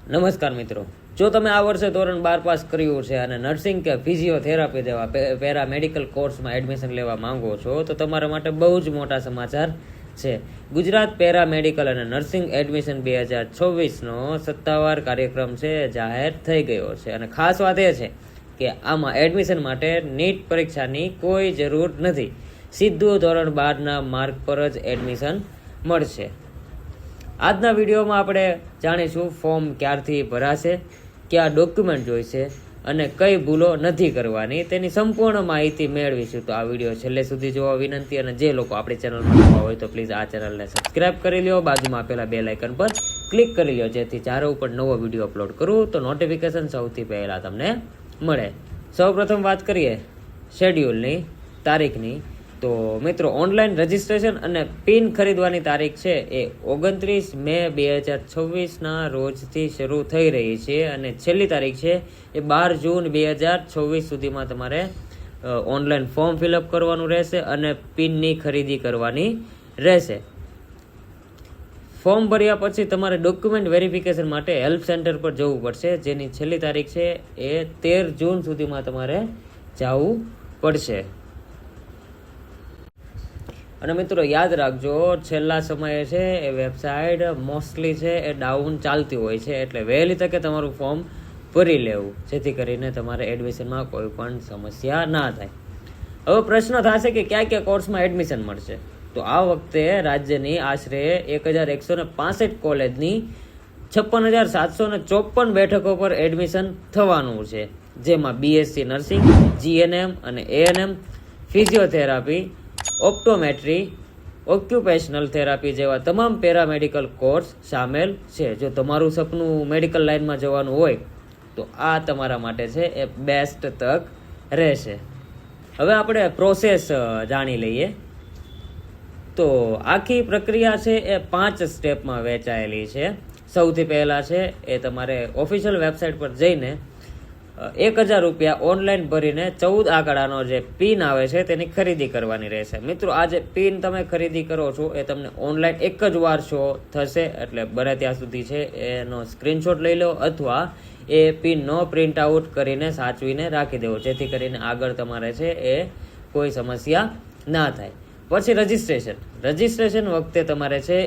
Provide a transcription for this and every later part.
નમસ્કાર મિત્રો, જો તમે આ વર્ષે ધોરણ 12 પાસ કર્યું છે અને નર્સિંગ કે ફિઝિયોથેરાપી જેવા પેરામેડિકલ કોર્સમાં એડમિશન લેવા માંગો છો તો તમારા માટે બહુ જ મોટા સમાચાર છે. ગુજરાત પેરામેડિકલ અને નર્સિંગ એડમિશન 2026નો સત્તાવાર કાર્યક્રમ છે જાહેર થઈ ગયો છે. અને ખાસ વાત એ છે કે આમાં એડમિશન માટે નીટ પરીક્ષાની કોઈ જરૂર નથી. સીધું ધોરણ 12ના માર્ક પર જ એડમિશન મળશે. આજના વિડીયોમાં આપણે જાણીશું ફોર્મ ક્યારથી ભરાશે, કયા ડોક્યુમેન્ટ જોઈશે અને કઈ ભૂલો નથી કરવાની, તેની સંપૂર્ણ માહિતી મેળવીશું. તો આ વિડીયો છેલ્લે સુધી જોવા વિનંતી. અને જે લોકો આપણી ચેનલમાં નવા હોય તો પ્લીઝ આ ચેનલને સબસ્ક્રાઇબ કરી લો, બાજુમાં આપેલા બેલ આઇકન પર ક્લિક કરી લો, જેથી જ્યારે ઉપર નવો વિડીયો અપલોડ કરું તો નોટિફિકેશન સૌથી પહેલાં તમને મળે. સૌપ્રથમ વાત કરીએ શેડ્યુલની, તારીખની. તો મિત્રો, ઓનલાઈન રજિસ્ટ્રેશન અને પિન ખરીદવાની તારીખ છે એ 29 મે 2026ના રોજથી શરૂ થઈ રહી છે અને છેલ્લી તારીખ છે એ 12 જૂન 2026 સુધીમાં તમારે ઓનલાઈન ફોર્મ ફિલઅપ કરવાનું રહેશે અને પિનની ખરીદી કરવાની રહેશે. ફોર્મ ભર્યા પછી તમારે ડોક્યુમેન્ટ વેરિફિકેશન માટે હેલ્પ સેન્ટર પર જવું પડશે, જેની છેલ્લી તારીખ છે એ 13 જૂન સુધીમાં તમારે જવું પડશે. અને મિત્રો યાદ રાખજો, છેલ્લા સમયે છે એ વેબસાઇટ મોસ્ટલી છે એ ડાઉન ચાલતી હોય છે, એટલે વહેલી તકે તમારું ફોર્મ ભરી લેવું, જેથી કરીને તમારે એડમિશનમાં કોઈ પણ સમસ્યા ના થાય. હવે પ્રશ્ન થશે કે કયા કયા કોર્સમાં એડમિશન મળશે. તો આ વખતે રાજ્યની આશરે 1165 કોલેજની 56,754 બેઠકો પર એડમિશન થવાનું છે, જેમાં બીએસસી નર્સિંગ, જીએનએમ અને ANM, physiotherapy, optometry, occupational therapy જેવા તમામ પેરામેડિકલ કોર્સ સામેલ છે. જો તમારું સપનું મેડિકલ લાઇનમાં જવાનું હોય તો આ તમારા માટે છે એ બેસ્ટ તક રહેશે. હવે આપણે પ્રોસેસ જાણી લઈએ. તો આખી પ્રક્રિયા છે એ 5 સ્ટેપમાં વહેંચાયેલી છે. સૌથી પહેલાં છે એ તમારે ઓફિશિયલ વેબસાઇટ પર જઈને 1,000 રૂપિયા ઓનલાઈન ભરીને 14 આંકડાનો જે પિન આવે છે તેની ખરીદી કરવાની રહેશે. મિત્રો, આ જે પિન તમે ખરીદી કરો છો એ તમને ઓનલાઈન એક જ વાર શો થશે, એટલે બને ત્યાં સુધી છે એનો સ્ક્રીનશોટ લઈ લો અથવા એ પિનનો પ્રિન્ટ આઉટ કરીને સાચવીને રાખી દેવો, જેથી કરીને આગળ તમારે છે એ કોઈ સમસ્યા ના થાય. પછી રજિસ્ટ્રેશન વખતે તમારે છે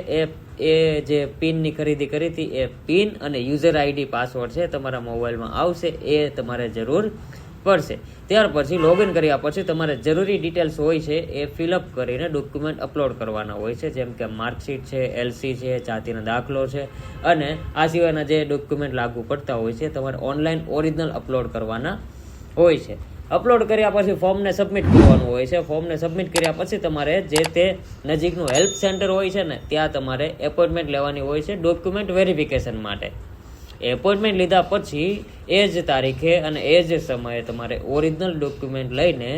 એ જે પિનની ખરીદી કરી હતી એ પિન અને યુઝર આઈડી પાસવર્ડ છે તમારા મોબાઈલમાં આવશે, એ તમારે જરૂર પડશે. ત્યાર પછી લોગિન કર્યા પછી તમારે જરૂરી ડિટેલ્સ હોય છે એ ફિલઅપ કરીને ડોક્યુમેન્ટ અપલોડ કરવાના હોય છે, જેમ કે માર્કશીટ છે, એલસી છે, જાતિનો દાખલો છે અને આ સિવાયના જે ડોક્યુમેન્ટ લાગુ પડતા હોય છે તમારે ઓનલાઈન ઓરિજિનલ અપલોડ કરવાના હોય છે. અપલોડ કર્યા પછી ફોર્મને સબમિટ કરવાનું હોય છે. ફોર્મને સબમિટ કર્યા પછી તમારે જે તે નજીકનું હેલ્પ સેન્ટર હોય છે ને ત્યાં તમારે એપોઇન્ટમેન્ટ લેવાની હોય છે ડોક્યુમેન્ટ વેરિફિકેશન માટે. એપોઇન્ટમેન્ટ લીધા પછી એ જ તારીખે અને એ જ સમયે તમારે ઓરિજિનલ ડોક્યુમેન્ટ લઈને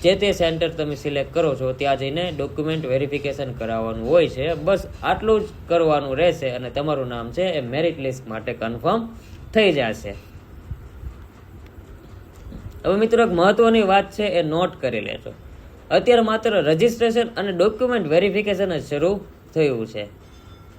જે તે સેન્ટર તમે સિલેક્ટ કરો છો ત્યાં જઈને ડોક્યુમેન્ટ વેરિફિકેશન કરાવવાનું હોય છે. બસ આટલું જ કરવાનું રહેશે અને તમારું નામ છે એ મેરિટ લિસ્ટ માટે કન્ફર્મ થઈ જશે. હવે મિત્રો, એક મહત્વની વાત છે એ નોટ કરી લેજો. અત્યારે માત્ર રજિસ્ટ્રેશન અને ડોક્યુમેન્ટ વેરિફિકેશન જ શરૂ થયું છે.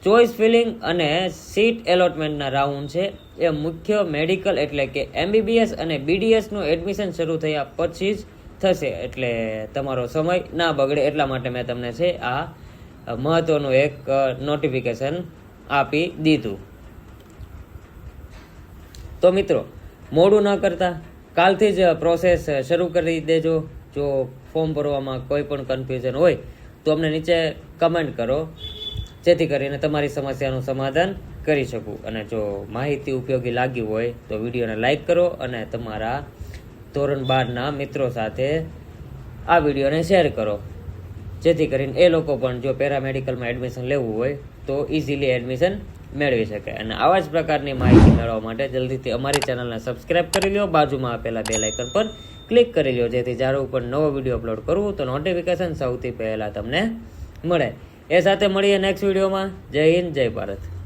ચોઇસ ફિલિંગ અને સીટ એલોટમેન્ટના રાઉન્ડ છે એ મુખ્ય મેડિકલ એટલે કે MBBS અને BDSનું એડમિશન શરૂ થયા પછી જ થશે, એટલે તમારો સમય ના બગડે એટલા માટે મેં તમને છે આ મહત્વનું એક નોટિફિકેશન આપી દીધું. તો મિત્રો, મોડું ન કરતા કાલથી જ પ્રોસેસ શરૂ કરી દેજો. જો ફોર્મ ભરવામાં કોઈ પણ કન્ફ્યુઝન હોય તો અમને નીચે કમેન્ટ કરો, જેથી કરીને તમારી સમસ્યાનું સમાધાન કરી શકું. અને જો માહિતી ઉપયોગી લાગી હોય તો વિડીયોને લાઈક કરો અને તમારા ધોરણ 12ના મિત્રો સાથે આ વિડીયોને શેર કરો, જેથી કરીને એ લોકો પણ જો પેરામેડિકલમાં એડમિશન લેવું હોય તો ઇઝીલી એડમિશન મેળવી શકે. અને આવા જ પ્રકારની માહિતી મેળવવા માટે જલ્દીથી અમારી ચેનલને સબસ્ક્રાઇબ કરી લો, બાજુમાં આપેલા બેલ આઇકન પર ક્લિક કરી લો, જેથી જ્યારે ઉપર નવો વિડીયો અપલોડ કરું તો નોટિફિકેશન સૌથી પહેલાં તમને મળે. એ સાથે મળીએ નેક્સ્ટ વિડીયોમાં. જય હિન્દ, જય ભારત.